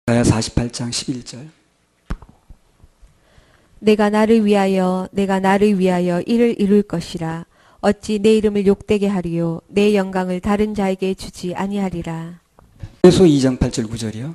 이사야 48장 11절. 내가 나를 위하여 이를 이룰 것이라. 어찌 내 이름을 욕되게 하리요 내 영광을 다른 자에게 주지 아니하리라. 에베소 2장 8절 9절이요.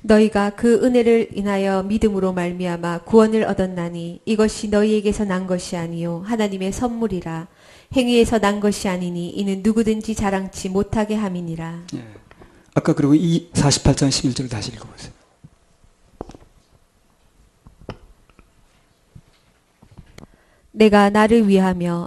너희가 그 은혜를 인하여 믿음으로 말미암아 구원을 얻었나니 이것이 너희에게서 난 것이 아니요 하나님의 선물이라. 행위에서 난 것이 아니니 이는 누구든지 자랑치 못하게 함이니라. 예. 아까 그리고 이 48장 11절 다시 읽어보세요. 내가 나를 위하여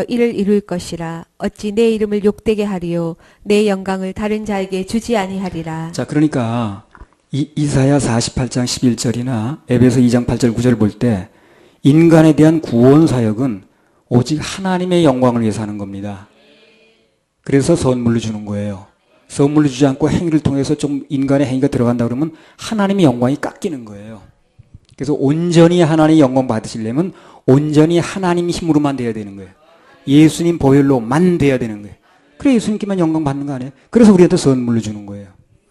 이를 이룰 것이라. 어찌 내 이름을 욕되게 하리요 내 영광을 다른 자에게 주지 아니하리라. 자, 그러니까 이사야 48장 11절이나 에베소 2장 8절 9절 볼 때 인간에 대한 구원 사역은 오직 하나님의 영광을 위해서 하는 겁니다. 그래서 선물로 주는 거예요. 선물로 주지 않고 행위를 통해서 좀 인간의 행위가 들어간다 그러면 하나님의 영광이 깎이는 거예요. 그래서 온전히 하나님의 영광 받으시려면 온전히 하나님 힘으로만 돼야 되는 거예요. 예수님 보혈로만 돼야 되는 거예요. 그래 예수님께만 영광 받는 거 아니에요? 그래서 우리한테 선물로 주는 거예요.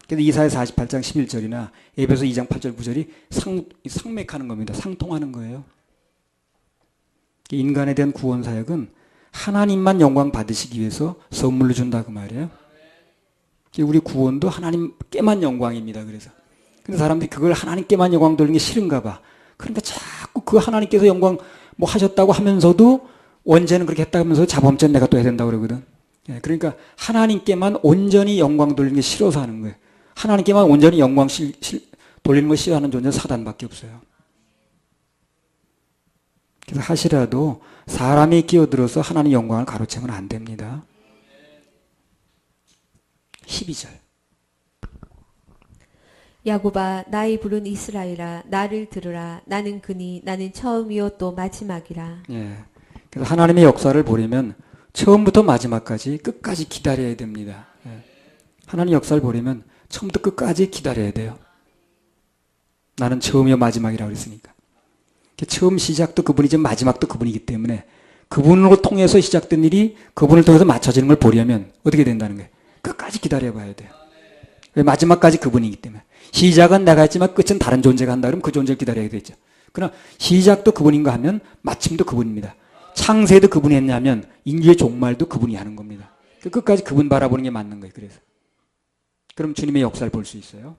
그래서 이사야 48장 11절이나 에베소 2장 8절 9절이 상맥하는 겁니다. 상통하는 거예요. 인간에 대한 구원 사역은 하나님만 영광 받으시기 위해서 선물로 준다 그 말이에요. 우리 구원도 하나님께만 영광입니다. 그래서 근데 사람들이 그걸 하나님께만 영광 돌리는 게 싫은가 봐. 그러니까 자꾸 그 하나님께서 영광 뭐 하셨다고 하면서도 원죄는 그렇게 했다 하면서 자범죄는 내가 또 해야 된다고 그러거든. 예, 그러니까 하나님께만 온전히 영광 돌리는 게 싫어서 하는 거예요. 하나님께만 온전히 영광 돌리는 걸 싫어하는 존재는 사단밖에 없어요. 그래서 하시라도 사람이 끼어들어서 하나님의 영광을 가로채면 안 됩니다. 12절. 야곱아 나의 부른 이스라엘아 나를 들으라. 나는 그니 나는 처음이요 또 마지막이라. 예. 그래서 하나님의 역사를 보려면 처음부터 마지막까지 끝까지 기다려야 됩니다. 예. 하나님의 역사를 보려면 처음부터 끝까지 기다려야 돼요. 나는 처음이요 마지막이라고 그랬으니까. 처음 시작도 그분이지만 마지막도 그분이기 때문에 그분으로 통해서 시작된 일이 그분을 통해서 맞춰지는 걸 보려면 어떻게 된다는 거예요? 끝까지 기다려 봐야 돼요. 왜? 마지막까지 그분이기 때문에. 시작은 내가 했지만 끝은 다른 존재가 한다 그러면 그 존재를 기다려야 되죠. 그러나 시작도 그분인가 하면 마침도 그분입니다. 창세도 그분이 했냐면 인류의 종말도 그분이 하는 겁니다. 끝까지 그분 바라보는 게 맞는 거예요. 그래서 그럼 주님의 역사를 볼 수 있어요.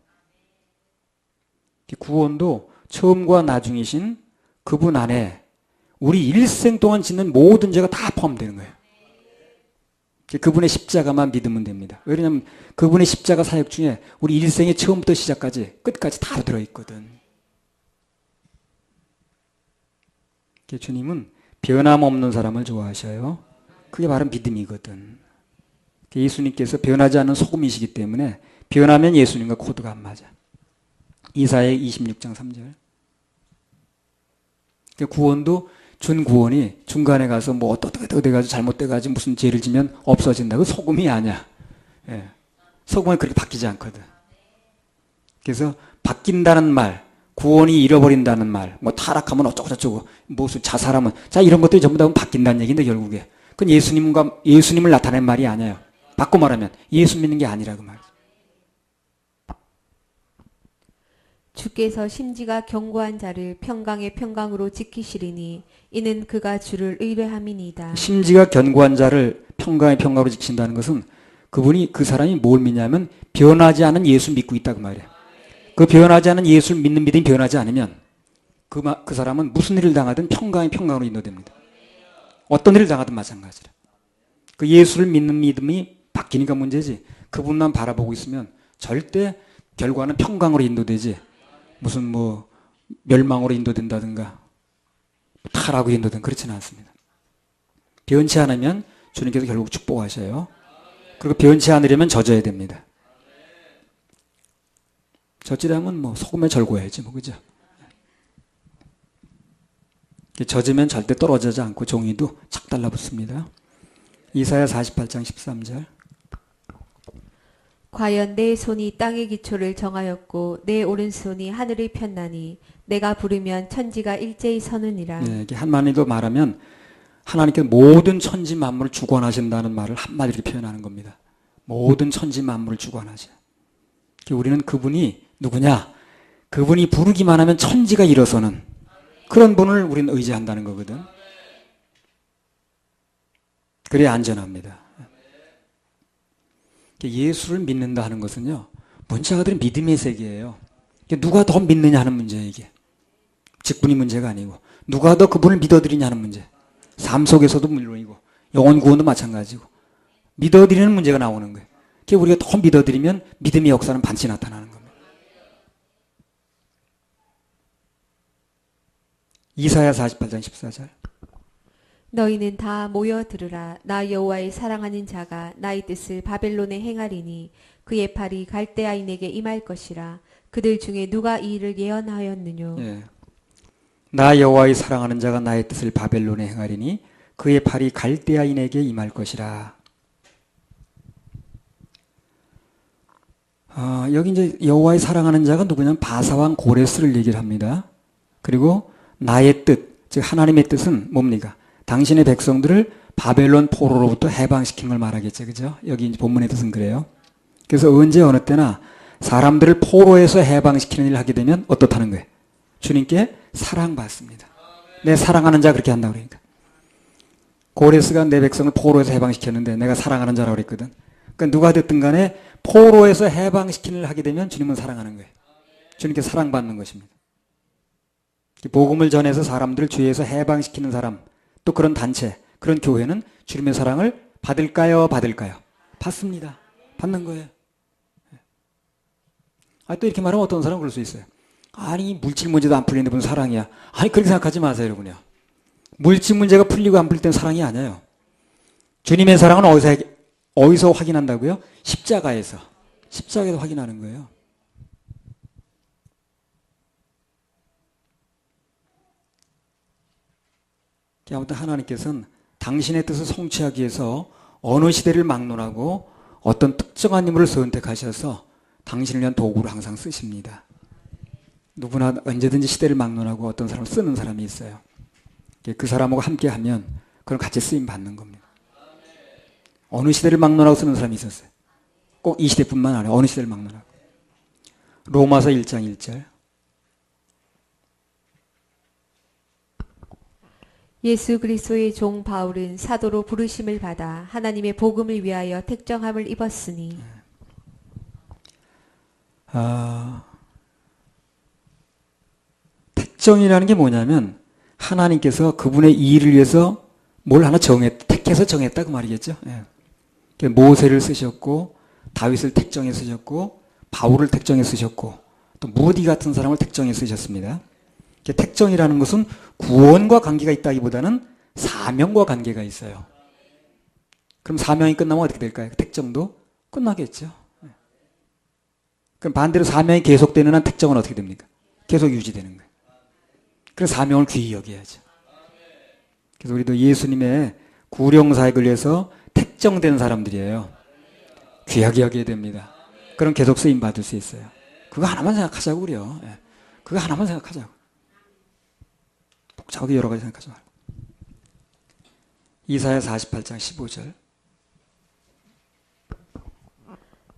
구원도 처음과 나중이신 그분 안에 우리 일생 동안 짓는 모든 죄가 다 포함되는 거예요. 그분의 십자가만 믿으면 됩니다. 왜냐하면 그분의 십자가 사역 중에 우리 일생의 처음부터 시작까지 끝까지 다 들어있거든. 주님은 변함없는 사람을 좋아하셔요. 그게 바로 믿음이거든. 예수님께서 변하지 않는 소금이시기 때문에 변하면 예수님과 코드가 안 맞아. 이사야 26장 3절. 구원도 준 구원이 중간에 가서 뭐 어떻게 돼가지고 잘못돼가지고 무슨 죄를 지면 없어진다. 그 소금이 아니야. 예. 소금은 그렇게 바뀌지 않거든. 그래서 바뀐다는 말, 구원이 잃어버린다는 말, 뭐 타락하면 어쩌고저쩌고, 무슨 자살하면, 자, 이런 것들이 전부 다 바뀐다는 얘기인데 결국에. 그건 예수님을 나타낸 말이 아니에요. 바꿔 말하면 예수 믿는 게 아니라고 말이죠. 주께서 심지가 견고한 자를 평강의 평강으로 지키시리니 이는 그가 주를 의뢰함이니이다. 심지가 견고한 자를 평강의 평강으로 지킨다는 것은 그 사람이 뭘 믿냐면 변하지 않은 예수 믿고 있다 그 말이에요. 그 변하지 않은 예수를 믿는 믿음이 변하지 않으면 그 사람은 무슨 일을 당하든 평강의 평강으로 인도됩니다. 어떤 일을 당하든 마찬가지라. 그 예수를 믿는 믿음이 바뀌니까 문제지. 그분만 바라보고 있으면 절대 결과는 평강으로 인도되지. 무슨 뭐 멸망으로 인도된다든가 타락으로 인도된 그렇지는 않습니다. 변치 않으면 주님께서 결국 축복하셔요. 그리고 변치 않으려면 젖어야 됩니다. 젖으려면 뭐 소금에 절고야지 뭐 그죠? 젖으면 절대 떨어지지 않고 종이도 착 달라붙습니다. 이사야 48장 13절. 과연 내 손이 땅의 기초를 정하였고 내 오른손이 하늘을 폈나니 내가 부르면 천지가 일제히 서느니라. 네, 한마디로 말하면 하나님께서 모든 천지 만물을 주관하신다는 말을 한마디로 표현하는 겁니다. 모든 천지 만물을 주관하셔. 우리는 그분이 누구냐? 그분이 부르기만 하면 천지가 일어서는 그런 분을 우리는 의지한다는 거거든. 그래야 안전합니다. 예수를 믿는다 하는 것은요, 문제가 된 믿음의 세계예요. 누가 더 믿느냐 하는 문제예요, 이게. 직분이 문제가 아니고. 누가 더 그분을 믿어드리냐 하는 문제. 삶 속에서도 물론이고, 영혼 구원도 마찬가지고. 믿어드리는 문제가 나오는 거예요. 우리가 더 믿어드리면 믿음의 역사는 반드시 나타나는 겁니다. 이사야 48장 14절. 너희는 다 모여 들으라. 나 여호와의 사랑하는 자가 나의 뜻을 바벨론에 행하리니 그의 팔이 갈대아인에게 임할 것이라. 그들 중에 누가 이 일을 예언하였느뇨. 예. 나 여호와의 사랑하는 자가 나의 뜻을 바벨론에 행하리니 그의 팔이 갈대아인에게 임할 것이라. 여기 이제 여호와의 사랑하는 자가 누구냐면 바사왕 고레스를 얘기를 합니다. 그리고 나의 뜻, 즉 하나님의 뜻은 뭡니까? 당신의 백성들을 바벨론 포로로부터 해방시킨 걸 말하겠죠. 그죠? 여기 이제 본문의 뜻은 그래요. 그래서 언제 어느 때나 사람들을 포로에서 해방시키는 일을 하게 되면 어떻다는 거예요? 주님께 사랑받습니다. 내 사랑하는 자 그렇게 한다고 그러니까. 고레스가 내 백성을 포로에서 해방시켰는데 내가 사랑하는 자라고 그랬거든. 그러니까 누가 됐든 간에 포로에서 해방시키는 일을 하게 되면 주님은 사랑하는 거예요. 주님께 사랑받는 것입니다. 복음을 전해서 사람들을 죄에서 해방시키는 사람, 또 그런 단체, 그런 교회는 주님의 사랑을 받을까요? 받을까요? 받습니다. 받는 거예요. 또 이렇게 말하면 어떤 사람은 그럴 수 있어요. 아니 물질 문제도 안 풀리는데 무슨 사랑이야. 아니 그렇게 생각하지 마세요 여러분요. 물질 문제가 풀리고 안 풀릴 땐 사랑이 아니에요. 주님의 사랑은 어디서 확인한다고요? 십자가에서 확인하는 거예요. 아무튼 하나님께서는 당신의 뜻을 성취하기 위해서 어느 시대를 막론하고 어떤 특정한 인물을 선택하셔서 당신을 위한 도구로 항상 쓰십니다. 누구나 언제든지 시대를 막론하고 어떤 사람을 쓰는 사람이 있어요. 그 사람하고 함께하면 그걸 같이 쓰임 받는 겁니다. 어느 시대를 막론하고 쓰는 사람이 있었어요. 꼭 이 시대뿐만 아니라 어느 시대를 막론하고. 로마서 1장 1절. 예수 그리스도의 종 바울은 사도로 부르심을 받아 하나님의 복음을 위하여 택정함을 입었으니. 택정이라는 게 뭐냐면 하나님께서 그분의 일을 위해서 뭘 하나 택해서 정했다 그 말이겠죠. 예. 모세를 쓰셨고 다윗을 택정해 쓰셨고 바울을 택정해 쓰셨고 또 무디 같은 사람을 택정해 쓰셨습니다. 택정이라는 것은 구원과 관계가 있다기보다는 사명과 관계가 있어요. 그럼 사명이 끝나면 어떻게 될까요? 택정도 끝나겠죠. 그럼 반대로 사명이 계속되는 한 택정은 어떻게 됩니까? 계속 유지되는 거예요. 그래서 사명을 귀히 여겨야죠. 그래서 우리도 예수님의 구령사역을 위해서 택정된 사람들이에요. 귀하게 여겨야 됩니다. 그럼 계속 쓰임 받을 수 있어요. 그거 하나만 생각하자고 그래요. 그거 하나만 생각하자고. 복잡하게 여러 가지 생각하지 말고. 이사야 48장 15절.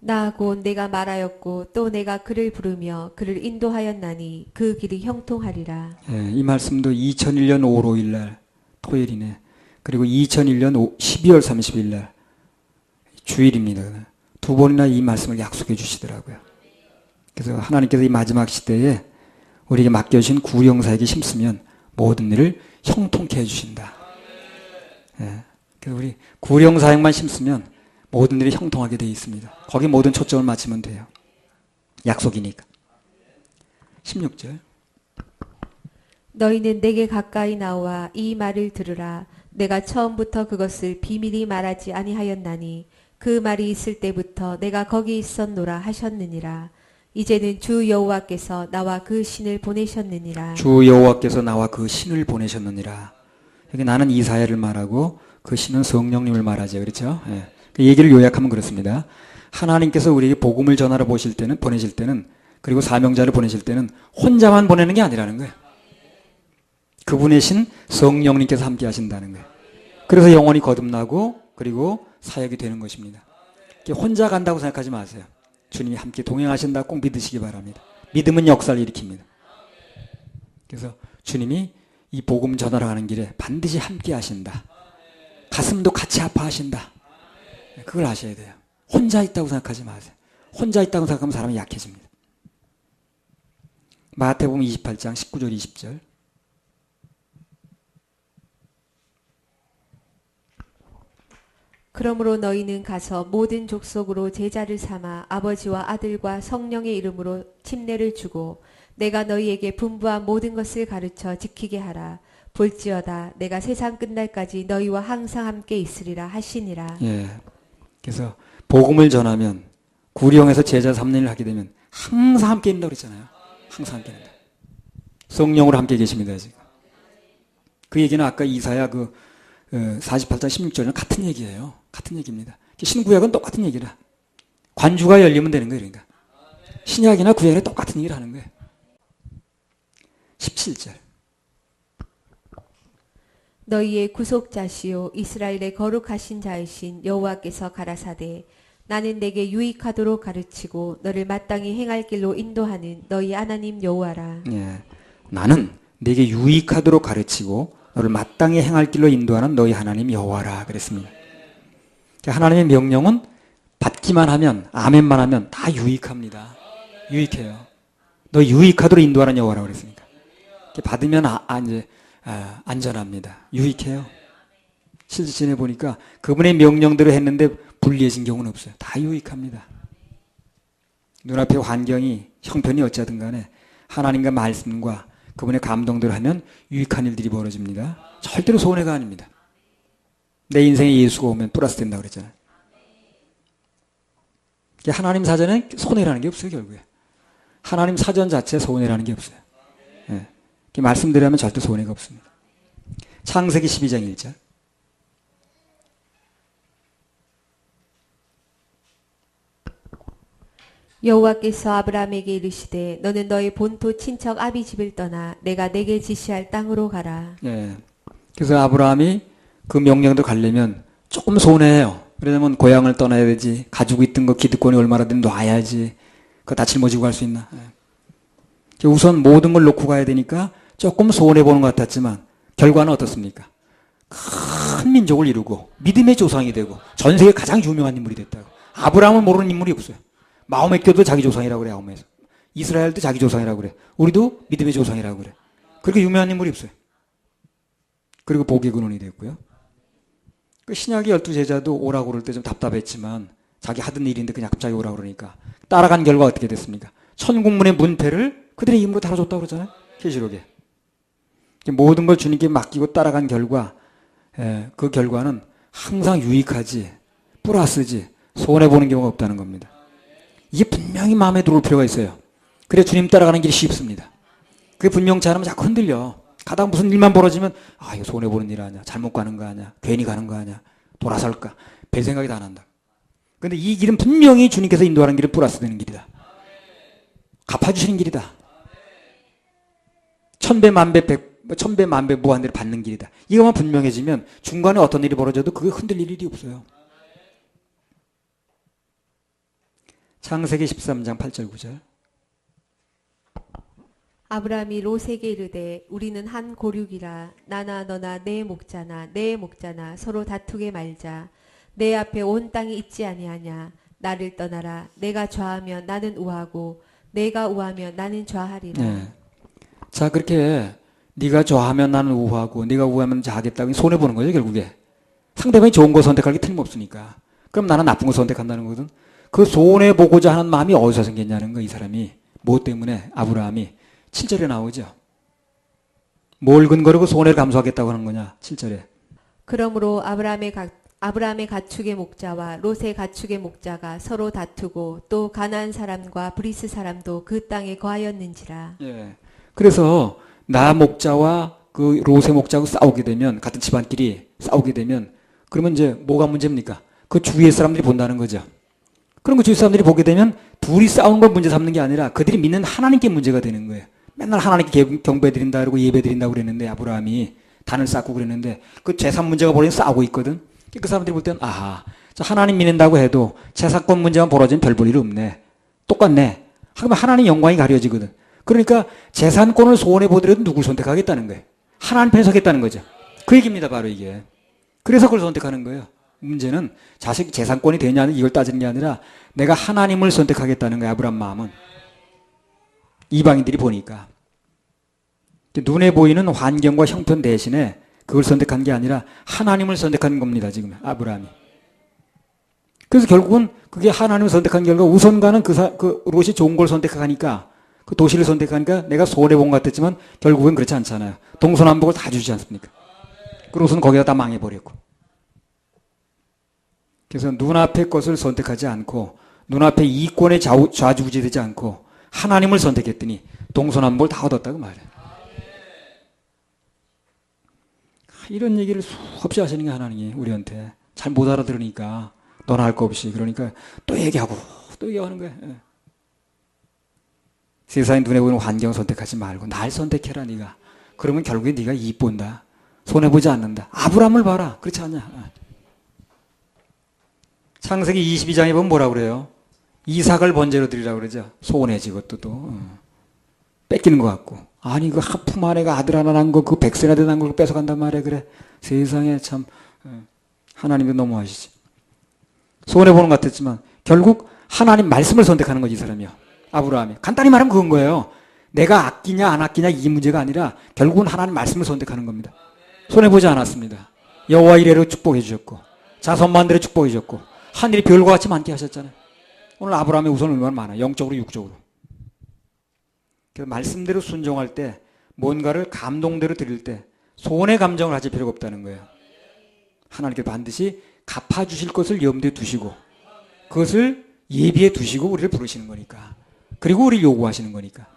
나 곧 내가 말하였고 또 내가 그를 부르며 그를 인도하였나니 그 길이 형통하리라. 예, 이 말씀도 2001년 5월 5일 날 토요일이네. 그리고 2001년 12월 30일 날 주일입니다. 두 번이나 이 말씀을 약속해 주시더라고요. 그래서 하나님께서 이 마지막 시대에 우리에게 맡겨주신 구령사에게 심으면 모든 일을 형통케 해주신다. 예, 그래서 우리 구령사역만 심으면 모든 일이 형통하게 되어 있습니다. 거기 모든 초점을 맞추면 돼요. 약속이니까. 16절. 너희는 내게 가까이 나와 이 말을 들으라. 내가 처음부터 그것을 비밀히 말하지 아니하였나니 그 말이 있을 때부터 내가 거기 있었노라 하셨느니라. 이제는 주 여호와께서 나와 그 신을 보내셨느니라. 주 여호와께서 나와 그 신을 보내셨느니라. 여기 나는 이사야를 말하고 그 신은 성령님을 말하죠. 그렇죠? 예. 그 얘기를 요약하면 그렇습니다. 하나님께서 우리에게 복음을 전하러 보내실 때는 그리고 사명자를 보내실 때는 혼자만 보내는 게 아니라는 거예요. 그분의 신 성령님께서 함께 하신다는 거예요. 그래서 영혼이 거듭나고 그리고 사역이 되는 것입니다. 혼자 간다고 생각하지 마세요. 주님이 함께 동행하신다 꼭 믿으시기 바랍니다. 믿음은 역사를 일으킵니다. 그래서 주님이 이 복음 전하러 가는 길에 반드시 함께 하신다. 가슴도 같이 아파하신다. 그걸 아셔야 돼요. 혼자 있다고 생각하지 마세요. 혼자 있다고 생각하면 사람이 약해집니다. 마태복음 28장 19절 20절. 그러므로 너희는 가서 모든 족속으로 제자를 삼아 아버지와 아들과 성령의 이름으로 침례를 주고 내가 너희에게 분부한 모든 것을 가르쳐 지키게 하라. 볼지어다 내가 세상 끝날까지 너희와 항상 함께 있으리라 하시니라. 예. 그래서 복음을 전하면 구령에서 제자 3년을 하게 되면 항상 함께 있는다고 그랬잖아요. 항상 함께 있는다. 성령으로 함께 계십니다. 지금. 그 얘기는 아까 이사야 48장 16절은 같은 얘기예요. 같은 얘기입니다. 신구약은 똑같은 얘기라. 관주가 열리면 되는 거예요. 그러니까. 신약이나 구약이나 똑같은 얘기를 하는 거예요. 17절. 너희의 구속자시요 이스라엘의 거룩하신 자이신 여호와께서 가라사대 나는 내게 유익하도록 가르치고 너를 마땅히 행할 길로 인도하는 너희 하나님 여호와라. 예. 나는 내게 유익하도록 가르치고 너를 마땅히 행할 길로 인도하는 너희 하나님 여호와라 그랬습니다. 하나님의 명령은 받기만 하면 아멘만 하면 다 유익합니다. 유익해요. 너 유익하도록 인도하는 여호와라 그랬으니까. 받으면 이제 안전합니다. 유익해요. 실제 지내보니까 그분의 명령대로 했는데 불리해진 경우는 없어요. 다 유익합니다. 눈앞의 환경이 형편이 어찌하든 간에 하나님과 말씀과 그분의 감동대로 하면 유익한 일들이 벌어집니다. 절대로 손해가 아닙니다. 내 인생에 예수가 오면 플러스 된다고 그랬잖아요. 하나님 사전에 손해라는 게 없어요. 결국에. 하나님 사전 자체에 손해라는 게 없어요. 예. 말씀대로 하면 절대 손해가 없습니다. 창세기 12장 1절. 여호와께서 아브라함에게 이르시되 너는 너의 본토 친척 아비 집을 떠나 내가 내게 지시할 땅으로 가라. 예. 그래서 아브라함이 그 명령대로 가려면 조금 손해해요. 왜냐면 고향을 떠나야 되지. 가지고 있던 거 기득권이 얼마나 되면 놔야지. 그거 다 짊어지고 갈 수 있나. 예. 우선 모든 걸 놓고 가야 되니까 조금 손해보는 것 같았지만 결과는 어떻습니까? 큰 민족을 이루고 믿음의 조상이 되고 전 세계 가장 유명한 인물이 됐다고. 아브라함을 모르는 인물이 없어요. 마호메교도 자기 조상이라고 그래. 아홈에서. 이스라엘도 자기 조상이라고 그래. 우리도 믿음의 조상이라고 그래. 그렇게 유명한 인물이 없어요. 그리고 복의 근원이 됐고요. 그 신약의 12제자도 오라고 그럴 때 좀 답답했지만 자기 하던 일인데 그냥 갑자기 오라고 그러니까 따라간 결과 어떻게 됐습니까? 천국문의 문패를 그들의 힘으로 달아줬다고 그러잖아요. 계시록에. 모든 걸 주님께 맡기고 따라간 결과 그 결과는 항상 유익하지 플러스지 손해보는 경우가 없다는 겁니다. 이게 분명히 마음에 들어올 필요가 있어요. 그래 주님 따라가는 길이 쉽습니다. 그게 분명치 않으면 자꾸 흔들려. 가다가 무슨 일만 벌어지면 이거 손해보는 일 아니야. 잘못 가는 거 아니야. 괜히 가는 거 아니야. 돌아설까. 별 생각이 다 안 한다. 그런데 이 길은 분명히 주님께서 인도하는 길을 플러스 되는 길이다. 갚아주시는 길이다. 천배 만배 무한대로 받는 길이다. 이것만 분명해지면 중간에 어떤 일이 벌어져도 그게 흔들릴 일이 없어요. 창세기 13장 8절 9절. 아브라함이 롯에게 이르되 우리는 한 고륙이라 나나 너나 내 목자나 내 목자나 서로 다투게 말자. 내 앞에 온 땅이 있지 아니하냐. 나를 떠나라. 내가 좌하면 나는 우하고 내가 우하면 나는 좌하리라. 네. 자 그렇게 네가 좌하면 나는 우하고 네가 우하면 좌하겠다고 손해보는 거죠. 결국에. 상대방이 좋은 거 선택할 게 틀림없으니까. 그럼 나는 나쁜 거 선택한다는 거거든. 그 손해보고자 하는 마음이 어디서 생겼냐는 거. 이 사람이. 뭐 때문에 아브라함이 7절에 나오죠. 뭘 근거로 손해를 감수하겠다고 하는 거냐. 7절에. 그러므로 아브라함의 가축의 목자와 롯의 가축의 목자가 서로 다투고 또 가나안 사람과 브리스 사람도 그 땅에 거하였는지라. 예. 그래서 나 목자와 그 롯의 목자하고 싸우게 되면 같은 집안끼리 싸우게 되면 그러면 이제 뭐가 문제입니까? 그 주위의 사람들이 본다는 거죠. 그런 거 주위 사람들이 보게 되면 둘이 싸우는 걸 문제 삼는 게 아니라 그들이 믿는 하나님께 문제가 되는 거예요. 맨날 하나님께 경배 드린다 그러고 예배 드린다고 그랬는데 아브라함이 단을 쌓고 그랬는데 그 재산 문제가 벌어지면 싸우고 있거든. 그 사람들이 볼 때는 아하, 저 하나님 믿는다고 해도 재산권 문제만 벌어지면 별 볼 일 없네. 똑같네. 그러면 하나님 영광이 가려지거든. 그러니까 재산권을 소원해 보더라도 누굴 선택하겠다는 거예요. 하나님 편에 서겠다는 거죠. 그 얘기입니다. 바로 이게. 그래서 그걸 선택하는 거예요. 문제는 자식 재산권이 되냐는 이걸 따지는 게 아니라 내가 하나님을 선택하겠다는 거야. 아브라함 마음은. 이방인들이 보니까. 눈에 보이는 환경과 형편 대신에 그걸 선택한 게 아니라 하나님을 선택한 겁니다. 지금 아브라함이. 그래서 결국은 그게 하나님을 선택한 결과 우선가는 그 롯이 좋은 걸 선택하니까 그 도시를 선택하니까 내가 손해본 것 같았지만 결국은 그렇지 않잖아요. 동서남북을 다 주지 않습니까? 그 롯은 거기다 다 망해버렸고. 그래서 눈앞의 것을 선택하지 않고 눈앞의 이권에 좌지우지되지 않고 하나님을 선택했더니 동서남북을 다 얻었다고 말해요. 이런 얘기를 수없이 하시는 게 하나님이 우리한테 잘 못 알아들으니까 너나 할 거 없이 그러니까 또 얘기하고 또 얘기하는 거예요. 세상에 눈에 보이는 환경 선택하지 말고 날 선택해라 네가. 그러면 결국에 네가 이익 본다. 손해보지 않는다. 아브라함을 봐라. 그렇지 않냐. 창세기 22장에 보면 뭐라고 그래요? 이삭을 번제로 드리라고 그러죠. 소원해지 그것도 또. 뺏기는 것 같고. 아니 그 하품 아내가 아들 하나 난 거 그 백세나 되난 걸 뺏어간단 말이야. 그래. 세상에 참 하나님도 너무하시지. 손해보는 것 같았지만 결국 하나님 말씀을 선택하는 거지 이 사람이요. 아브라함이. 간단히 말하면 그건 거예요. 내가 아끼냐 안 아끼냐 이 문제가 아니라 결국은 하나님 말씀을 선택하는 겁니다. 손해보지 않았습니다. 여호와 이레로 축복해 주셨고 자손만대로 축복해 주셨고 하늘이 별과 같이 많게 하셨잖아요. 오늘 아브라함의 우선 얼마나 많아. 영적으로 육적으로. 그래서 말씀대로 순종할 때 뭔가를 감동대로 드릴 때 손해 감정을 가질 필요가 없다는 거예요. 하나님께 반드시 갚아주실 것을 염두에 두시고 그것을 예비해 두시고 우리를 부르시는 거니까. 그리고 우리를 요구하시는 거니까.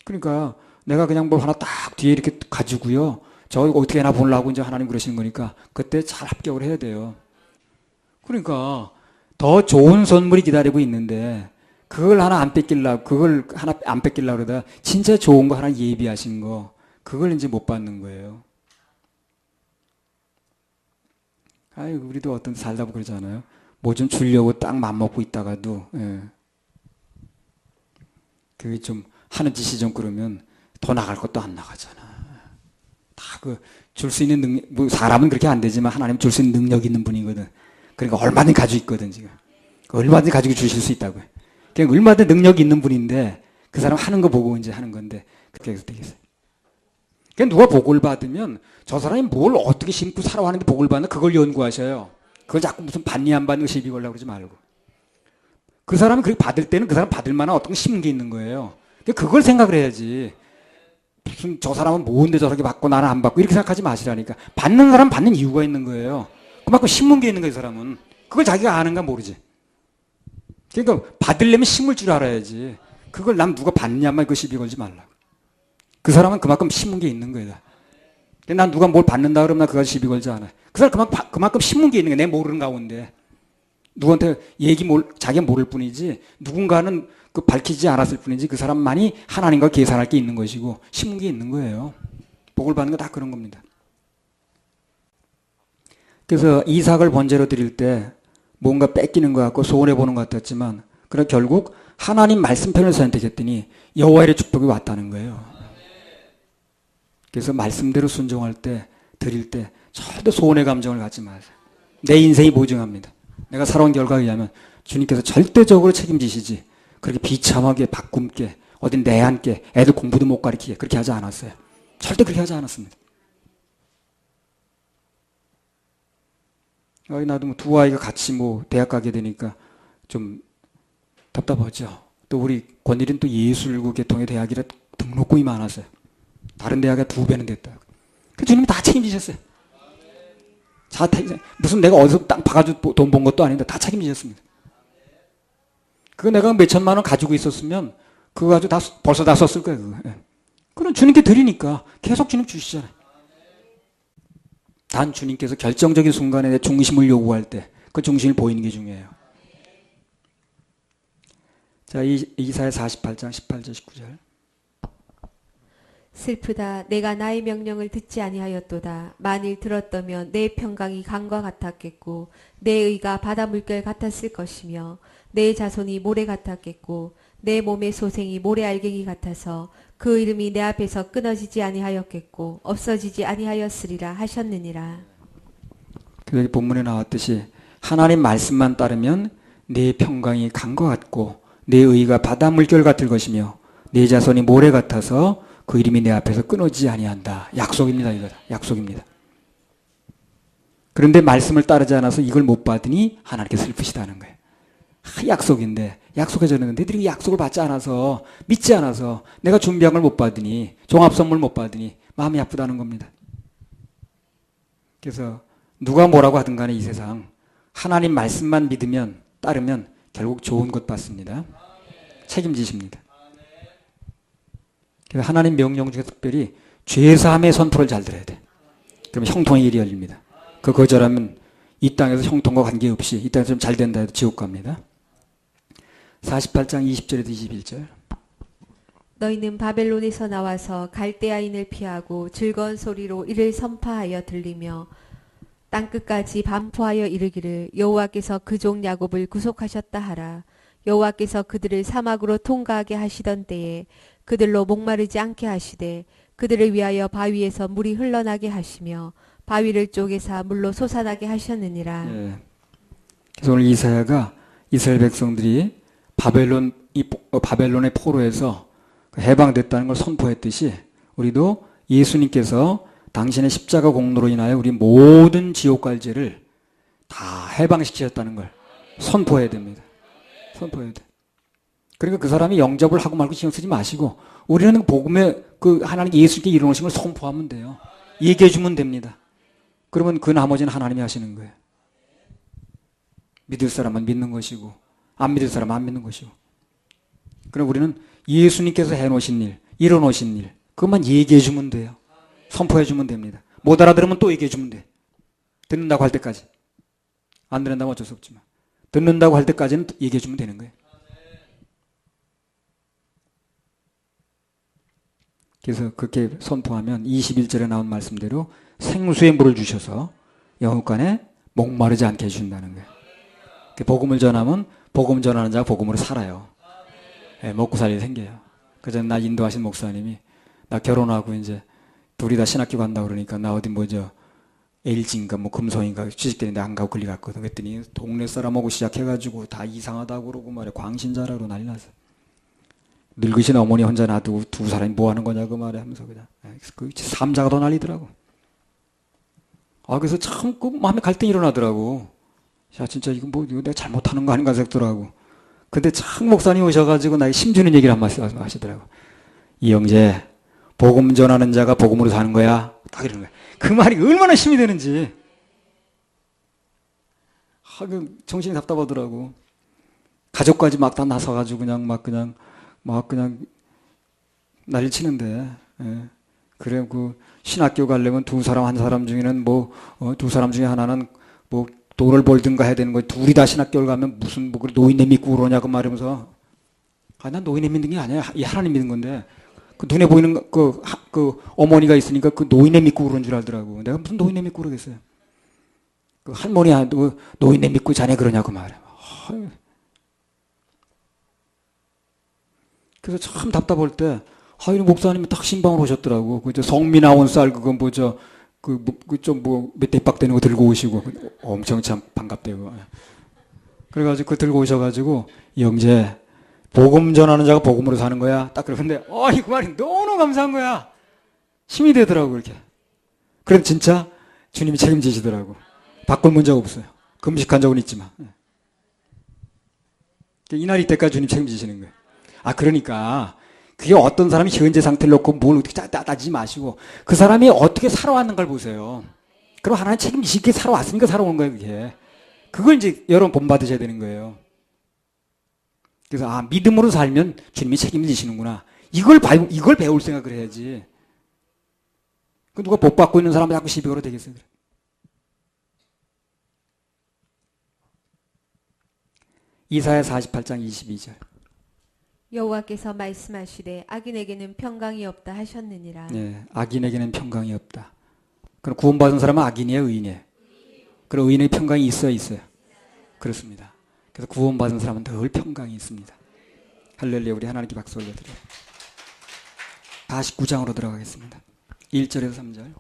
그러니까 내가 그냥 뭘 하나 딱 뒤에 이렇게 가지고요. 저 어떻게 해나 보려고 이제 하나님 그러시는 거니까 그때 잘 합격을 해야 돼요. 그러니까 더 좋은 선물이 기다리고 있는데 그걸 하나 안 뺏길라고 그걸 하나 안 뺏길라고 그러다 진짜 좋은 거 하나 예비하신 거 그걸 이제 못 받는 거예요. 아이 우리도 어떤 살다 보고 그러잖아요. 뭐 좀 주려고 딱 맘먹고 있다가도 그게 좀 하는 짓이 좀 그러면 더 나갈 것도 안 나가잖아. 다 그 줄 수 있는 능력, 뭐 사람은 그렇게 안 되지만 하나님 줄 수 있는 능력 있는 분이거든. 그러니까 얼마든지 가지고 있거든 지금. 얼마든지 가지고 주실 수 있다고요. 그냥 얼마든지 능력이 있는 분인데 그 사람 하는 거 보고 이제 하는 건데 그렇게 해서 되겠어요. 그러니까 누가 복을 받으면 저 사람이 뭘 어떻게 심고 살아왔는데 복을 받는 그걸 연구하셔요. 그걸 자꾸 무슨 받니 안 받는 거 시비 걸려고 그러지 말고. 그 사람이 그렇게 받을 때는 그 사람 받을 만한 어떤 심은 게 있는 거예요. 그걸 생각을 해야지. 무슨 저 사람은 뭔데 저렇게 받고 나는 안 받고 이렇게 생각하지 마시라니까. 받는 사람 받는 이유가 있는 거예요. 그만큼 심은 게 있는 거예요, 이 사람은. 그걸 자기가 아는가 모르지. 그러니까 받으려면 심을 줄 알아야지. 그걸 남 누가 받냐만 그 시비 걸지 말라고. 그 사람은 그만큼 심은 게 있는 거예요. 난 누가 뭘 받는다 그러면 나 그거 시비 걸지 않아요. 그 사람 그만큼 심은 게 있는 거예요. 내 모르는 가운데. 누구한테 자기가 모를 뿐이지 누군가는 그 밝히지 않았을 뿐이지 그 사람만이 하나님과 계산할 게 있는 것이고 심은 게 있는 거예요. 복을 받는 거 다 그런 겁니다. 그래서 이삭을 번제로 드릴 때 뭔가 뺏기는 것 같고 소원해보는 것 같았지만 그러나 결국 하나님 말씀편을 선택했더니 여호와의 축복이 왔다는 거예요. 그래서 말씀대로 순종할 때 드릴 때 절대 소원의 감정을 갖지 마세요. 내 인생이 보증합니다. 내가 살아온 결과에 의하면 주님께서 절대적으로 책임지시지 그렇게 비참하게 바꿈게 어딘 내한게 애들 공부도 못 가르치게 그렇게 하지 않았어요. 절대 그렇게 하지 않았습니다. 나도 뭐 두 아이가 같이 뭐 대학 가게 되니까 좀 답답하죠. 또 우리 권일은 또 예술고 계통의 대학이라 등록금이 많았어요. 다른 대학에 2배는 됐다. 그 주님이 다 책임지셨어요. 무슨 내가 어디서 땅 파가지고 돈 번 것도 아닌데 다 책임지셨습니다. 그거 내가 몇 천만 원 가지고 있었으면 그거 가지고 벌써 다 썼을 거예요. 그거. 그럼 주님께 드리니까 계속 주님 주시잖아요. 단 주님께서 결정적인 순간에 내 중심을 요구할 때 그 중심을 보이는 게 중요해요. 자, 이사야 48장 18절 19절. 슬프다. 내가 나의 명령을 듣지 아니하였도다. 만일 들었다면 내 평강이 강과 같았겠고 내 의가 바다 물결 같았을 것이며 내 자손이 모래 같았겠고 내 몸의 소생이 모래 알갱이 같아서 그 이름이 내 앞에서 끊어지지 아니하였겠고 없어지지 아니하였으리라 하셨느니라. 여기 본문에 나왔듯이 하나님 말씀만 따르면 내 평강이 강과 같고 내 의가 바다 물결 같을 것이며 내 자손이 모래 같아서 그 이름이 내 앞에서 끊어지지 아니한다. 약속입니다. 이거 약속입니다. 그런데 말씀을 따르지 않아서 이걸 못 받으니 하나님께 슬프시다는 거예요. 약속인데 약속해 줬는데 너희들이 약속을 받지 않아서 믿지 않아서 내가 준비한 걸 못 받으니 종합선물 못 받으니 마음이 아프다는 겁니다. 그래서 누가 뭐라고 하든 간에 이 세상 하나님 말씀만 믿으면 따르면 결국 좋은 것 받습니다. 책임지십니다. 그래서 하나님 명령 중에 특별히 죄사함의 선포를 잘 들어야 돼. 그러면 형통의 길이 열립니다. 그 거절하면 이 땅에서 형통과 관계없이 이 땅에서 좀 잘 된다 해도 지옥 갑니다. 48장 20절에서 21절. 너희는 바벨론에서 나와서 갈대아인을 피하고 즐거운 소리로 이를 선포하여 들리며 땅끝까지 반포하여 이르기를 여호와께서 그 종 야곱을 구속하셨다 하라. 여호와께서 그들을 사막으로 통과하게 하시던 때에 그들로 목마르지 않게 하시되 그들을 위하여 바위에서 물이 흘러나게 하시며 바위를 쪼개사 물로 솟아나게 하셨느니라. 예. 그래서 오늘 이사야가 이스라엘 백성들이 바벨론의 포로에서 해방됐다는 걸 선포했듯이 우리도 예수님께서 당신의 십자가 공로로 인하여 우리 모든 지옥갈죄를 다 해방시키셨다는 걸 선포해야 됩니다. 선포해야 돼. 그러니까 그 사람이 영접을 하고 말고 신경 쓰지 마시고 우리는 복음에 그 하나님 예수님께 이루어오신 걸 선포하면 돼요. 얘기해 주면 됩니다. 그러면 그 나머지는 하나님이 하시는 거예요. 믿을 사람은 믿는 것이고 안 믿을 사람은 안 믿는 것이고. 그럼 우리는 예수님께서 해놓으신 일, 이뤄놓으신 일 그것만 얘기해 주면 돼요. 선포해 주면 됩니다. 못 알아들으면 또 얘기해 주면 돼. 듣는다고 할 때까지. 안 듣는다고 어쩔 수 없지만 듣는다고 할 때까지는 얘기해 주면 되는 거예요. 그래서 그렇게 선포하면 21절에 나온 말씀대로 생수의 물을 주셔서 영육간에 목마르지 않게 해주신다는 거예요. 복음을 전하면 복음 전하는 자가 복음으로 살아요. 네, 먹고 살이 생겨요. 그래서 나 인도하신 목사님이 나 결혼하고 이제 둘이 다 신학교 간다고 그러니까 나 어디 뭐죠 LG인가 뭐 금성인가 취직되는데 안 가고 걸리 갔거든. 그랬더니 동네 사람 오고 시작해가지고 다 이상하다고 그러고 말이야. 광신자라고 난리 났어. 늙으신 어머니 혼자 놔두고 두 사람이 뭐 하는 거냐고 말해 하면서 그냥 그 삼자가 더 난리더라고. 아 그래서 참 그 마음에 갈등이 일어나더라고. 야 진짜 이거 뭐 이거 내가 잘못하는 거 아닌가 싶더라고. 근데 참 목사님 오셔가지고 나에게 힘주는 얘기를 한 말씀 하시더라고. 이영재 복음 전하는 자가 복음으로 사는 거야. 딱 이러는 거야. 그 말이 얼마나 힘이 되는지. 아, 그 정신이 답답하더라고. 가족까지 막 다 나서가지고 그냥 난리 치는데. 예. 그래 그 신학교 가려면 두 사람 한 사람 중에는 두 사람 중에 하나는 뭐 돈을 벌든가 해야 되는 거야. 둘이 다 신학교를 가면 무슨 뭐 노인네 믿고 그러냐고 말하면서. 아, 난 노인네 믿는 게 아니야. 이 하나님 믿는 건데. 그 눈에 보이는 그 어머니가 있으니까 그 노인네 믿고 그런 줄 알더라고. 내가 무슨 노인네 믿고 그러겠어요. 그 할머니야, 노인네 믿고 자네 그러냐고 말해. 그래서 참 답답할 때, 이 목사님이 딱 신방으로 오셨더라고. 그 성미 나온 쌀 그건 뭐죠? 몇 대박 되는 거 들고 오시고 엄청 참 반갑대요. 그래가지고 그 들고 오셔가지고 영재 복음 전하는 자가 복음으로 사는 거야. 딱 그러는데 그 말이 너무 감사한 거야. 힘이 되더라고 그렇게. 그럼 진짜 주님이 책임지시더라고. 바꿀 문제가 없어요. 금식한 적은 있지만. 이날이 때까지 주님 책임지시는 거예요. 그러니까 그게 어떤 사람이 현재 상태를 놓고 뭘 어떻게 따지지 마시고 그 사람이 어떻게 살아왔는 걸 보세요. 그럼 하나님 책임지시게 살아왔으니까 살아온 거예요. 그게. 그걸 이제 여러분 본받으셔야 되는 거예요. 그래서 믿음으로 살면 주님이 책임을 지시는구나. 이걸 배울 생각을 해야지. 그 누가 복 받고 있는 사람을 자꾸 시비 걸어 되겠어요. 이사야 48장 22절. 여호와께서 말씀하시되 악인에게는 평강이 없다 하셨느니라. 예, 악인에게는 평강이 없다. 그럼 구원받은 사람은 악인이에요, 의인이에요? 그럼 의인의 평강이 있어요? 그렇습니다. 그래서 구원받은 사람은 늘 평강이 있습니다. 할렐루야, 우리 하나님께 박수 올려드려요. 49장으로 들어가겠습니다. 1절에서 3절.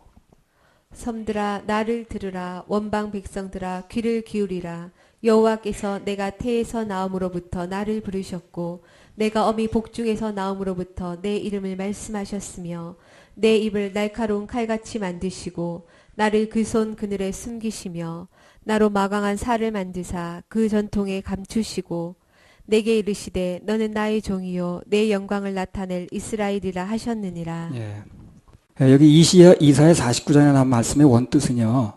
섬들아 나를 들으라. 원방 백성들아 귀를 기울이라. 여호와께서 내가 태에서 나옴으로부터 나를 부르셨고 내가 어미 복중에서 나옴으로부터 내 이름을 말씀하셨으며 내 입을 날카로운 칼같이 만드시고 나를 그 손 그늘에 숨기시며 나로 마강한 살을 만드사 그 전통에 감추시고 내게 이르시되 너는 나의 종이요 내 영광을 나타낼 이스라엘이라 하셨느니라. 예. 여기 이사야 49장에 나온 말씀의 원뜻은요,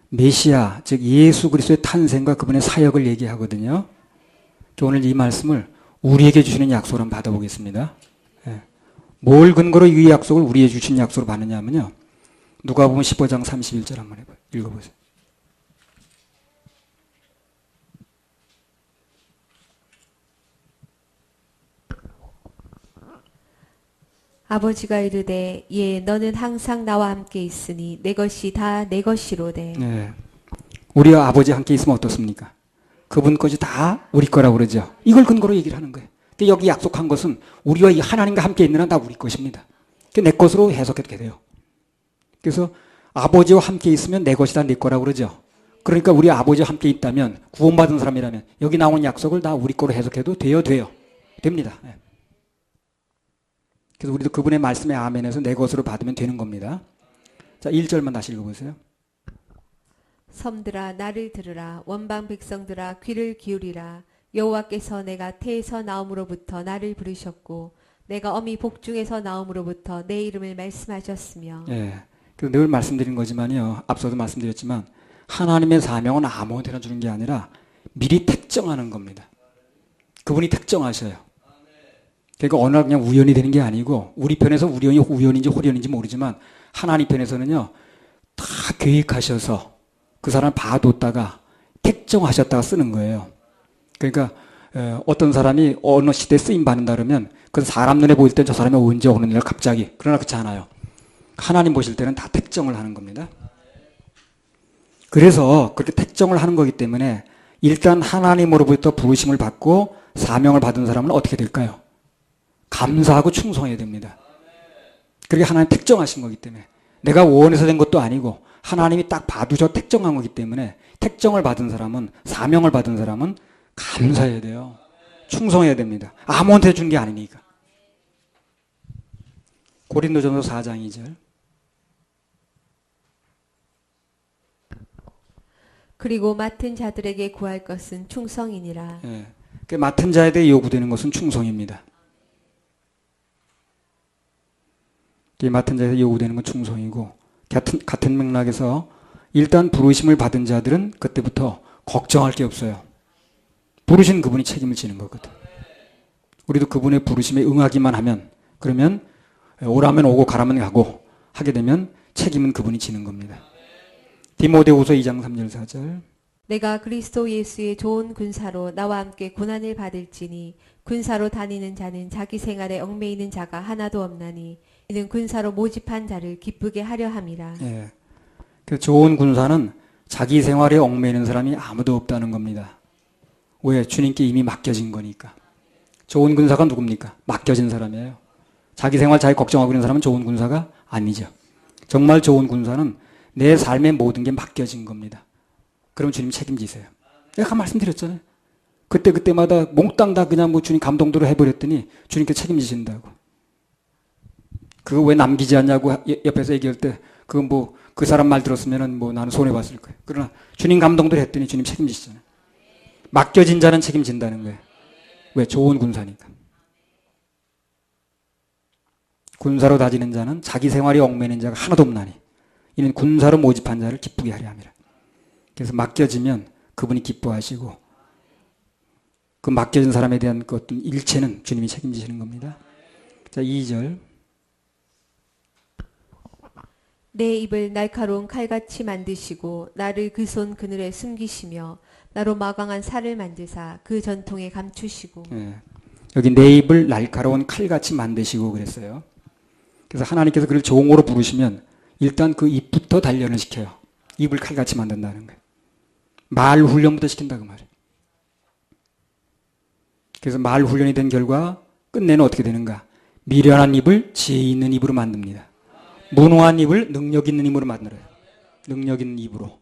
메시아, 즉 예수 그리스도의 탄생과 그분의 사역을 얘기하거든요. 오늘 이 말씀을 우리에게 주시는 약속을 한번 받아보겠습니다. 예. 뭘 근거로 이 약속을 우리에게 주신 약속으로 받느냐면요, 누가복음 15장 31절 한번 읽어보세요. 아버지가 이르되 예 너는 항상 나와 함께 있으니 내 것이 다 내 것이로되. 네. 우리 아버지 함께 있으면 어떻습니까? 그분 것이 다 우리 거라고 그러죠. 이걸 근거로 얘기를 하는 거예요. 여기 약속한 것은 우리와 이 하나님과 함께 있는 한 다 우리 것입니다. 내 것으로 해석해도 돼요. 그래서 아버지와 함께 있으면 내 것이 다 내 거라고 그러죠. 그러니까 우리 아버지와 함께 있다면, 구원받은 사람이라면 여기 나온 약속을 다 우리 거로 해석해도 돼요. 됩니다. 네. 그래서 우리도 그분의 말씀에 아멘해서 내 것으로 받으면 되는 겁니다. 자, 1절만 다시 읽어보세요. 섬들아 나를 들으라. 원방 백성들아 귀를 기울이라. 여호와께서 내가 태에서 나옴으로부터 나를 부르셨고 내가 어미 복중에서 나옴으로부터 내 이름을 말씀하셨으며. 예. 늘 말씀드린 거지만요, 앞서도 말씀드렸지만 하나님의 사명은 아무한테나 주는 게 아니라 미리 택정하는 겁니다. 그분이 택정하셔요. 그러니까 어느 날 그냥 우연이 되는 게 아니고, 우리 편에서 우연인지 홀연인지 모르지만 하나님 편에서는요, 다 계획하셔서 그 사람을 봐뒀다가 택정하셨다가 쓰는 거예요. 그러니까 어떤 사람이 어느 시대에 쓰임 받는다 그러면 그 사람 눈에 보일 때 저 사람이 언제 어느 날 갑자기, 그러나 그렇지 않아요. 하나님 보실 때는 다 택정을 하는 겁니다. 그래서 그렇게 택정을 하는 거기 때문에 일단 하나님으로부터 부르심을 받고 사명을 받은 사람은 어떻게 될까요? 감사하고 충성해야 됩니다. 그렇게 하나님 택정하신 거기 때문에, 내가 원해서 된 것도 아니고 하나님이 딱 봐두셔 택정한 거기 때문에, 택정을 받은 사람은, 사명을 받은 사람은 감사해야 돼요. 충성해야 됩니다. 아무한테 준 게 아니니까. 고린도전서 4장 2절. 그리고 맡은 자들에게 구할 것은 충성이니라. 예. 그 맡은 자에 대해 요구되는 것은 충성입니다. 이 맡은 자에 대해 요구되는 건 충성이고, 같은 맥락에서 일단 부르심을 받은 자들은 그때부터 걱정할 게 없어요. 부르신 그분이 책임을 지는 거거든. 우리도 그분의 부르심에 응하기만 하면, 그러면 오라면 오고 가라면 가고 하게 되면 책임은 그분이 지는 겁니다. 디모데후서 2장 3절 4절. 내가 그리스도 예수의 좋은 군사로 나와 함께 고난을 받을지니 군사로 다니는 자는 자기 생활에 얽매이는 자가 하나도 없나니 이는 군사로 모집한 자를 기쁘게 하려 함이라. 예. 그 좋은 군사는 자기 생활에 얽매이는 사람이 아무도 없다는 겁니다. 왜? 주님께 이미 맡겨진 거니까. 좋은 군사가 누굽니까? 맡겨진 사람이에요. 자기 생활 자기 걱정하고 있는 사람은 좋은 군사가 아니죠. 정말 좋은 군사는 내 삶의 모든 게 맡겨진 겁니다. 그럼 주님 책임지세요. 내가 말씀드렸잖아요. 그때마다 몽땅 다 그냥 주님 감동대로 해버렸더니 주님께 책임지신다고. 그거 왜 남기지 않냐고 옆에서 얘기할 때, 그건 그 사람 말 들었으면은 나는 손해봤을 거예요. 그러나 주님 감동대로 했더니 주님 책임지시잖아요. 맡겨진 자는 책임진다는 거예요. 왜? 좋은 군사니까. 군사로 다지는 자는 자기 생활에 얽매이는 자가 하나도 없나니 이는 군사로 모집한 자를 기쁘게 하려 함이라. 그래서 맡겨지면 그분이 기뻐하시고, 그 맡겨진 사람에 대한 그 어떤 일체는 주님이 책임지시는 겁니다. 자, 2절. 내 입을 날카로운 칼같이 만드시고 나를 그 손 그늘에 숨기시며 나로 마광한 살을 만드사 그 전통에 감추시고. 예. 여기 내 입을 날카로운 칼같이 만드시고 그랬어요. 그래서 하나님께서 그를 종으로 부르시면 일단 그 입부터 단련을 시켜요. 입을 칼같이 만든다는 거예요. 말 훈련부터 시킨다 그 말이에요. 그래서 말 훈련이 된 결과 끝내는 어떻게 되는가? 미련한 입을 지혜 있는 입으로 만듭니다. 무능한 입을 능력 있는 입으로 만들어요. 능력 있는 입으로.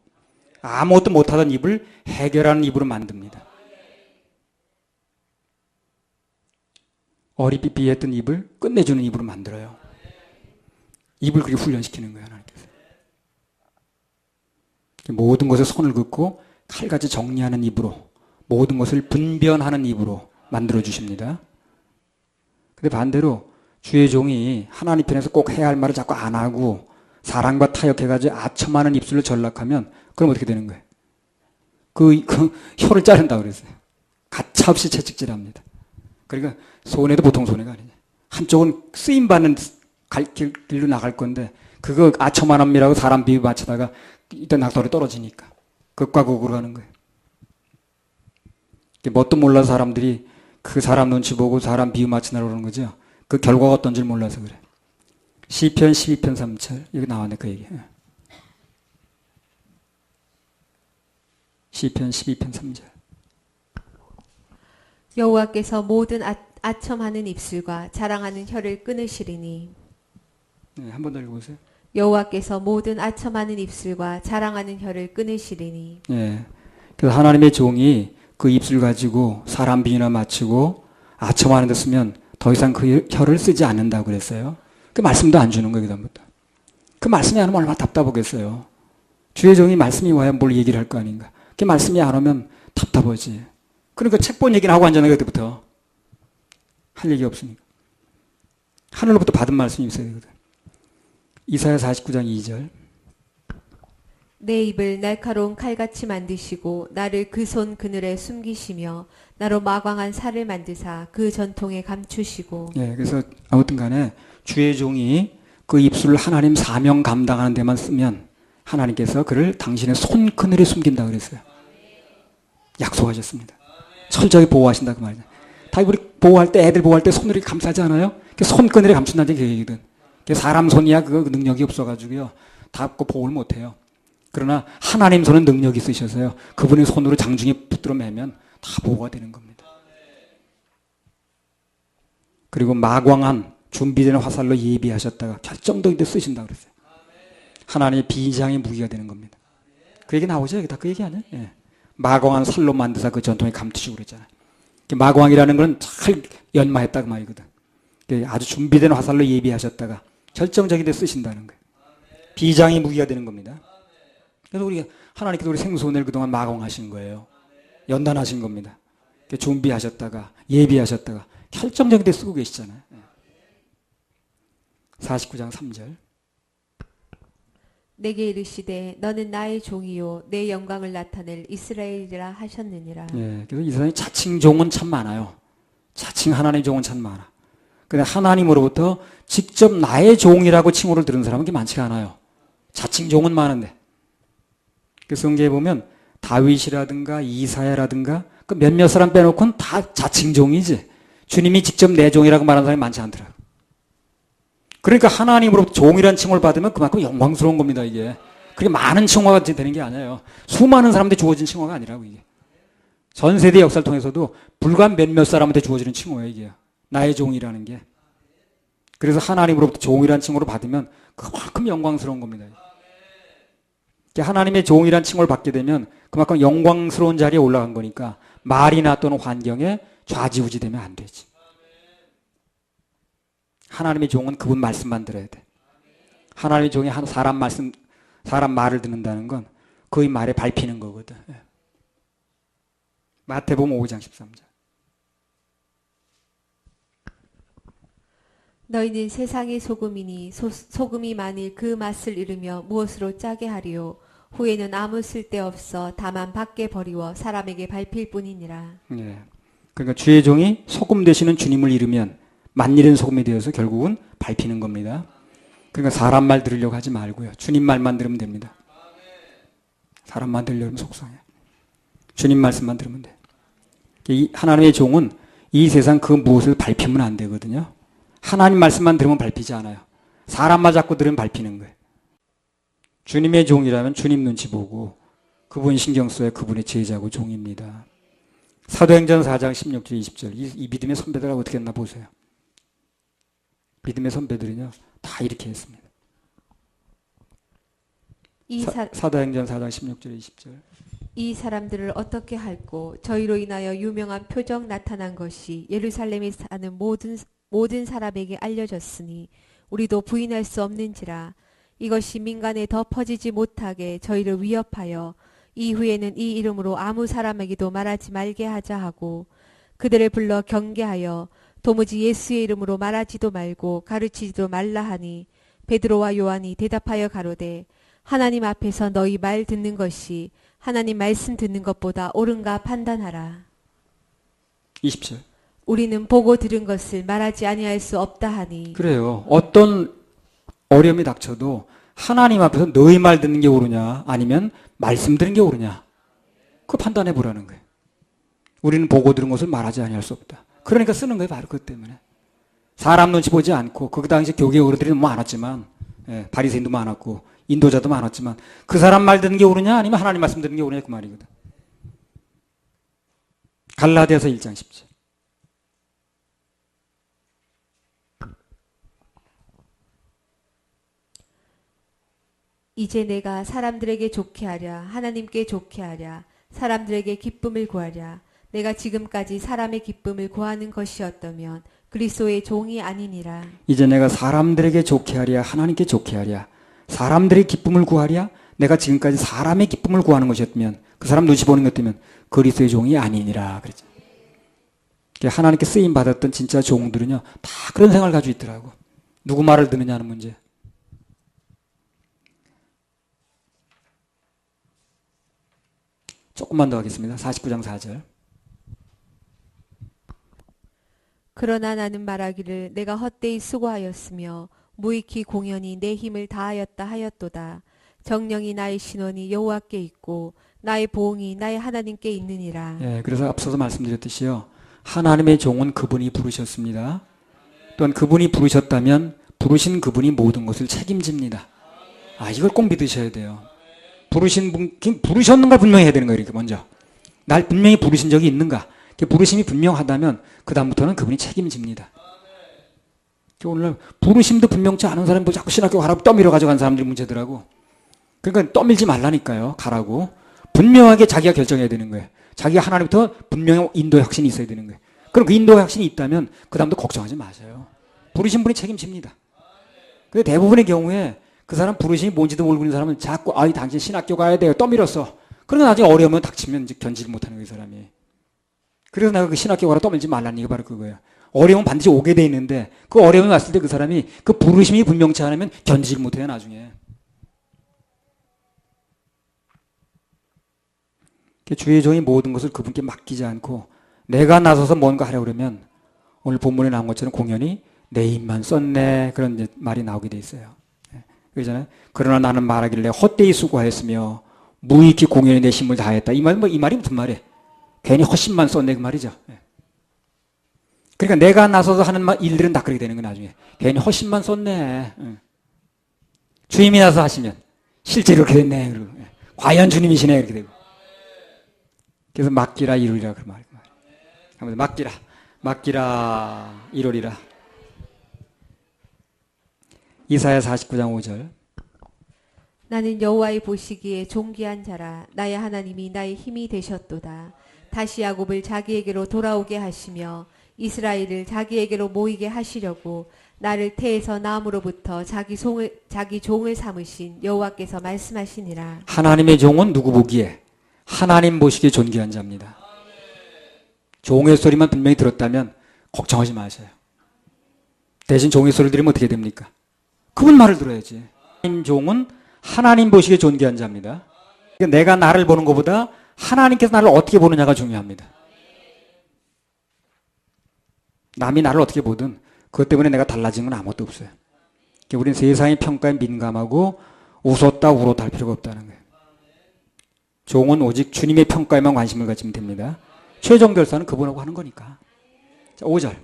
아무것도 못하던 입을 해결하는 입으로 만듭니다. 어리삐삐했던 입을 끝내주는 입으로 만들어요. 입을 그렇게 훈련시키는 거예요, 하나님께서. 모든 것에 손을 긋고 칼같이 정리하는 입으로, 모든 것을 분변하는 입으로 만들어 주십니다. 근데 반대로 주의 종이 하나님 편에서 꼭 해야 할 말을 자꾸 안 하고 사랑과 타협해가지고 아첨하는 입술로 전락하면 그럼 어떻게 되는 거예요? 그 혀를 자른다고 그랬어요. 가차없이 채찍질합니다. 그러니까 손해도 보통 손해가 아니냐. 한쪽은 쓰임받는 길로 나갈 건데 그거 아첨하남이라고 사람 비유 맞추다가 일단 낙돌에 떨어지니까 극과 극으로 가는 거예요. 뭣도 몰라서 사람들이 그 사람 눈치 보고 사람 비유 맞추느라고 그러는 거죠. 그 결과가 어떤 줄 몰라서 그래. 시편 12편 3절 여기 나왔네 그 얘기. 시편 12편 3절. 여호와께서 모든 아첨하는 입술과 자랑하는 혀를 끊으시리니. 네, 한 번 더 읽어보세요. 여호와께서 모든 아첨하는 입술과 자랑하는 혀를 끊으시리니. 예. 그래서 하나님의 종이 그 입술 가지고 사람 비유나 맞추고 아첨하는 데 쓰면 더 이상 그 혀를 쓰지 않는다고 그랬어요. 그 말씀도 안 주는 거예요, 그다음부터. 그 말씀이 안 오면 얼마나 답답하겠어요. 주의 종이 말씀이 와야 뭘 얘기를 할 거 아닌가. 그 말씀이 안 오면 답답하지. 그러니까 책 본 얘기는 하고 앉아나요, 그때부터. 할 얘기 없으니까. 하늘로부터 받은 말씀이 있어야 되거든. 이사야 49장 2절. 내 입을 날카로운 칼같이 만드시고 나를 그 손 그늘에 숨기시며 나로 마광한 살을 만드사 그 전통에 감추시고. 예, 그래서 아무튼 간에 주의 종이 그 입술을 하나님 사명 감당하는 데만 쓰면 하나님께서 그를 당신의 손 그늘에 숨긴다 그랬어요. 약속하셨습니다. 철저히 보호하신다 그 말이에요. 다 우리 보호할 때 애들 보호할 때 손으로 감싸지 않아요? 손 그늘에 감춘다는 게 그 얘기거든. 사람 손이야 그거 능력이 없어가지고요. 닫고 보호를 못해요. 그러나 하나님 손은 능력이 있으셔서요. 그분의 손으로 장중에 붙들어 매면 다 보호가 되는 겁니다. 그리고 마광한 준비된 화살로 예비하셨다가 결정적인 데 쓰신다고 그랬어요. 하나님의 비장의 무기가 되는 겁니다. 그 얘기 나오죠? 여기 다 그 얘기 아니에요? 예. 마광한 살로 만드사 그 전통에 감추시고 그랬잖아요. 마광이라는 건 잘 연마했다 그 말이거든. 아주 준비된 화살로 예비하셨다가 결정적인 데 쓰신다는 거예요. 비장의 무기가 되는 겁니다. 그래서 우리 하나님께서 우리 생손을 그동안 마광하신 거예요. 연단하신 겁니다. 준비하셨다가 예비하셨다가 결정적인 데 쓰고 계시잖아요. 49장 3절. 내게 이르시되 너는 나의 종이요 내 영광을 나타낼 이스라엘이라 하셨느니라. 예, 그래서 이 사람이 자칭 종은 참 많아요. 자칭 하나님의 종은 참 많아. 근데 하나님으로부터 직접 나의 종이라고 칭호를 들은 사람은 그렇게 많지가 않아요. 자칭 종은 많은데. 그래서 성경에 보면 다윗이라든가 이사야라든가 그 몇몇 사람 빼놓고는 다 자칭 종이지. 주님이 직접 내 종이라고 말하는 사람이 많지 않더라고요. 그러니까 하나님으로부터 종이라는 칭호를 받으면 그만큼 영광스러운 겁니다, 이게. 그게 많은 칭호가 되는 게 아니에요. 수많은 사람한테 주어진 칭호가 아니라고, 이게. 전 세대 역사를 통해서도 불과 몇몇 사람한테 주어지는 칭호예요, 이게. 나의 종이라는 게. 그래서 하나님으로부터 종이라는 칭호를 받으면 그만큼 영광스러운 겁니다. 하나님의 종이라는 칭호를 받게 되면 그만큼 영광스러운 자리에 올라간 거니까 말이나 또는 환경에 좌지우지 되면 안 되지. 하나님의 종은 그분 말씀만 들어야 돼. 하나님의 종이 한 사람 말을 듣는다는 건 그의 말에 밟히는 거거든. 마태복음 5장 13절. 너희는 세상의 소금이니 소금이 만일 그 맛을 잃으며 무엇으로 짜게 하리요. 후에는 아무 쓸데없어 다만 밖에 버리워 사람에게 밟힐 뿐이니라. 예. 그러니까 주의 종이 소금 되시는 주님을 잃으면 만일은 소금이 되어서 결국은 밟히는 겁니다. 그러니까 사람 말 들으려고 하지 말고요. 주님 말만 들으면 됩니다. 사람 말 들으려면 속상해. 주님 말씀만 들으면 돼. 하나님의 종은 이 세상 그 무엇을 밟히면 안 되거든요. 하나님 말씀만 들으면 밟히지 않아요. 사람만 자꾸 들으면 밟히는 거예요. 주님의 종이라면 주님 눈치 보고 그분 신경 써야 그분의 제자고 종입니다. 사도행전 4장 16절 20절 이 믿음의 선배들하고 어떻게 했나 보세요. 믿음의 선배들은요 다 이렇게 했습니다. 사도행전 4장 16절 20절 이 사람들을 어떻게 할꼬 저희로 인하여 유명한 표적 나타난 것이 예루살렘에 사는 모든 사람에게 알려졌으니 우리도 부인할 수 없는지라. 이것이 민간에 더 퍼지지 못하게 저희를 위협하여 이후에는 이 이름으로 아무 사람에게도 말하지 말게 하자 하고 그들을 불러 경계하여 도무지 예수의 이름으로 말하지도 말고 가르치지도 말라 하니 베드로와 요한이 대답하여 가로되 하나님 앞에서 너희 말 듣는 것이 하나님 말씀 듣는 것보다 옳은가 판단하라. 20절 우리는 보고 들은 것을 말하지 아니할 수 없다 하니. 그래요. 어떤 어려움이 닥쳐도 하나님 앞에서 너희 말 듣는 게 옳으냐 아니면 말씀 듣는 게 옳으냐 그거 판단해 보라는 거예요. 우리는 보고 들은 것을 말하지 아니할 수 없다. 그러니까 쓰는 거예요. 바로 그것 때문에. 사람 눈치 보지 않고 그 당시 교계 어른들이 너무 많았지만 바리새인도 많았고 인도자도 많았지만 그 사람 말 듣는 게 옳으냐 아니면 하나님 말씀 듣는 게 옳으냐 그 말이거든. 갈라디아서 1장 10절 이제 내가 사람들에게 좋게 하랴 하나님께 좋게 하랴 사람들에게 기쁨을 구하랴 내가 지금까지 사람의 기쁨을 구하는 것이었다면 그리스도의 종이 아니니라. 이제 내가 사람들에게 좋게 하랴 하나님께 좋게 하랴 사람들의 기쁨을 구하랴 내가 지금까지 사람의 기쁨을 구하는 것이었다면 그 사람 눈치 보는 것이면 그리스도의 종이 아니니라 그랬죠. 하나님께 쓰임 받았던 진짜 종들은요 다 그런 생각을 가지고 있더라고. 누구 말을 듣느냐는 문제. 조금만 더 하겠습니다. 49장 4절 그러나 나는 말하기를 내가 헛되이 수고하였으며 무익히 공연히 내 힘을 다하였다 하였도다. 정령이 나의 신원이 여호와께 있고 나의 보응이 나의 하나님께 있느니라. 예, 그래서 앞서서 말씀드렸듯이요. 하나님의 종은 그분이 부르셨습니다. 또한 그분이 부르셨다면 부르신 그분이 모든 것을 책임집니다. 이걸 꼭 믿으셔야 돼요. 부르신 분, 부르셨는 걸 분명히 해야 되는 거예요. 이렇게 먼저. 날 분명히 부르신 적이 있는가. 부르심이 분명하다면 그 다음부터는 그분이 책임집니다. 오늘 부르심도 분명치 않은 사람이 자꾸 신학교 가라고 떠밀어 가져간 사람들이 문제더라고. 그러니까 떠밀지 말라니까요. 가라고. 분명하게 자기가 결정해야 되는 거예요. 자기가 하나님부터 분명히 인도의 확신이 있어야 되는 거예요. 그럼 그 인도의 확신이 있다면 그 다음부터 걱정하지 마세요. 부르신 분이 책임집니다. 근데 대부분의 경우에 그 사람 부르심이 뭔지도 모르고 있는 사람은 자꾸 당신 신학교 가야 돼요. 떠밀었어. 그러다 나중에 어려우면 닥치면 이제 견지를 못하는 거예요. 이 사람이. 그래서 내가 그 신학교 가라 떠밀지 말라는 얘기가 바로 그거예요. 어려움은 반드시 오게 돼 있는데 그 어려움이 왔을 때 그 사람이 그 부르심이 분명치 않으면 견디지를 못해요. 나중에. 주의 종이 모든 것을 그분께 맡기지 않고 내가 나서서 뭔가 하려고 그러면 오늘 본문에 나온 것처럼 공연히 내 힘만 썼네 그런 이제 말이 나오게 돼 있어요. 그러잖아요. 그러나 나는 말하길래 헛되이 수고하였으며 무익히 공연히 내 힘을 다했다. 이 말이 무슨 말이에요? 괜히 헛심만 썼네 그 말이죠. 그러니까 내가 나서서 하는 일들은 다 그렇게 되는 거예요. 나중에 괜히 헛심만 썼네. 주님이 나서 하시면 실제로 그렇게 됐네. 그리고 과연 주님이시네 이렇게 되고. 그래서 맡기라 이루리라 그 말. 한번 맡기라 이루리라. 이사야 49장 5절. 나는 여호와의 보시기에 존귀한 자라 나의 하나님이 나의 힘이 되셨도다. 다시 야곱을 자기에게로 돌아오게 하시며 이스라엘을 자기에게로 모이게 하시려고 나를 태에서 낳음으로부터 자기 종을 삼으신 여호와께서 말씀하시니라. 하나님의 종은 누구 보기에? 하나님 보시기에 존귀한 자입니다. 종의 소리만 분명히 들었다면 걱정하지 마세요. 대신 종의 소리를 들으면 어떻게 됩니까? 그분 말을 들어야지. 하나님 종은 하나님 보시기에 존귀한 자입니다. 그러니까 내가 나를 보는 것보다 하나님께서 나를 어떻게 보느냐가 중요합니다. 남이 나를 어떻게 보든 그것 때문에 내가 달라진 건 아무것도 없어요. 우리는 세상의 평가에 민감하고 웃었다 울었다 할 필요가 없다는 거예요. 종은 오직 주님의 평가에만 관심을 가지면 됩니다. 최종 결산은 그분하고 하는 거니까. 자, 5절.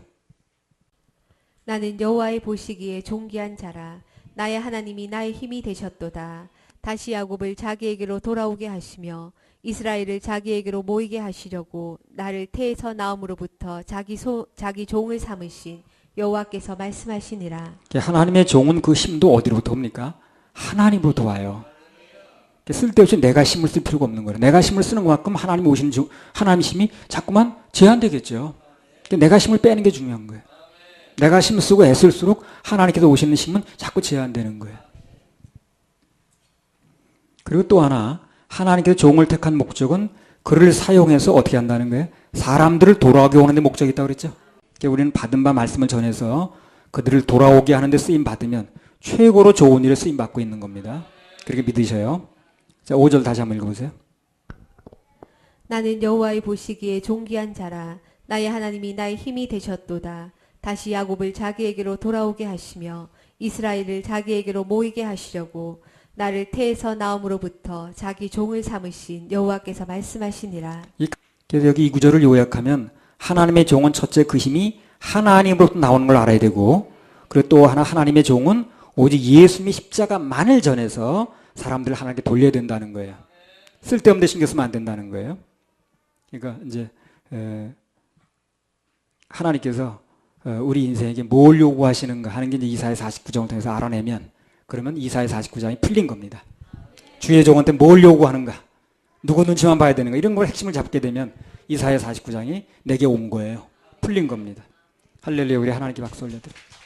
나는 여호와의 보시기에 존귀한 자라. 나의 하나님이 나의 힘이 되셨도다. 다시 야곱을 자기에게로 돌아오게 하시며 이스라엘을 자기에게로 모이게 하시려고 나를 태에서 나옴으로부터 자기 종을 삼으신 여호와께서 말씀하시니라. 하나님의 종은 그 힘도 어디로부터 옵니까? 하나님으로부터 와요. 쓸데없이 내가 힘을 쓸 필요가 없는 거예요. 내가 힘을 쓰는 것만큼 하나님이 오시는 하나님 힘이 자꾸만 제한되겠죠. 내가 힘을 빼는 게 중요한 거예요. 내가 힘을 쓰고 애쓸수록 하나님께서 오시는 힘은 자꾸 제한되는 거예요. 그리고 또 하나, 하나님께서 종을 택한 목적은 그를 사용해서 어떻게 한다는 거예요? 사람들을 돌아오게 오는 데 목적이 있다고 그랬죠. 우리는 받은 바 말씀을 전해서 그들을 돌아오게 하는 데 쓰임 받으면 최고로 좋은 일에 쓰임 받고 있는 겁니다. 그렇게 믿으셔요. 자, 5절 다시 한번 읽어보세요. 나는 여호와의 보시기에 존귀한 자라. 나의 하나님이 나의 힘이 되셨도다. 다시 야곱을 자기에게로 돌아오게 하시며 이스라엘을 자기에게로 모이게 하시려고 나를 태에서 나옴으로부터 자기 종을 삼으신 여호와께서 말씀하시니라. 그래서 여기 이 구절을 요약하면 하나님의 종은 첫째 그 힘이 하나님으로부터 나오는 걸 알아야 되고, 그리고 또 하나 하나님의 종은 오직 예수님의 십자가만을 전해서 사람들을 하나님께 돌려야 된다는 거예요. 쓸데없는 데 신경 쓰면 안 된다는 거예요. 그러니까 이제 하나님께서 우리 인생에게 뭘 요구하시는가 하는 게 이제 이사야 49장을 통해서 알아내면, 그러면 이사야 49장이 풀린 겁니다. 주의 종한테 뭘 요구하는가, 누구 눈치만 봐야 되는가, 이런 걸 핵심을 잡게 되면 이사야 49장이 내게 온 거예요. 풀린 겁니다. 할렐루야. 우리 하나님께 박수 올려드립니다.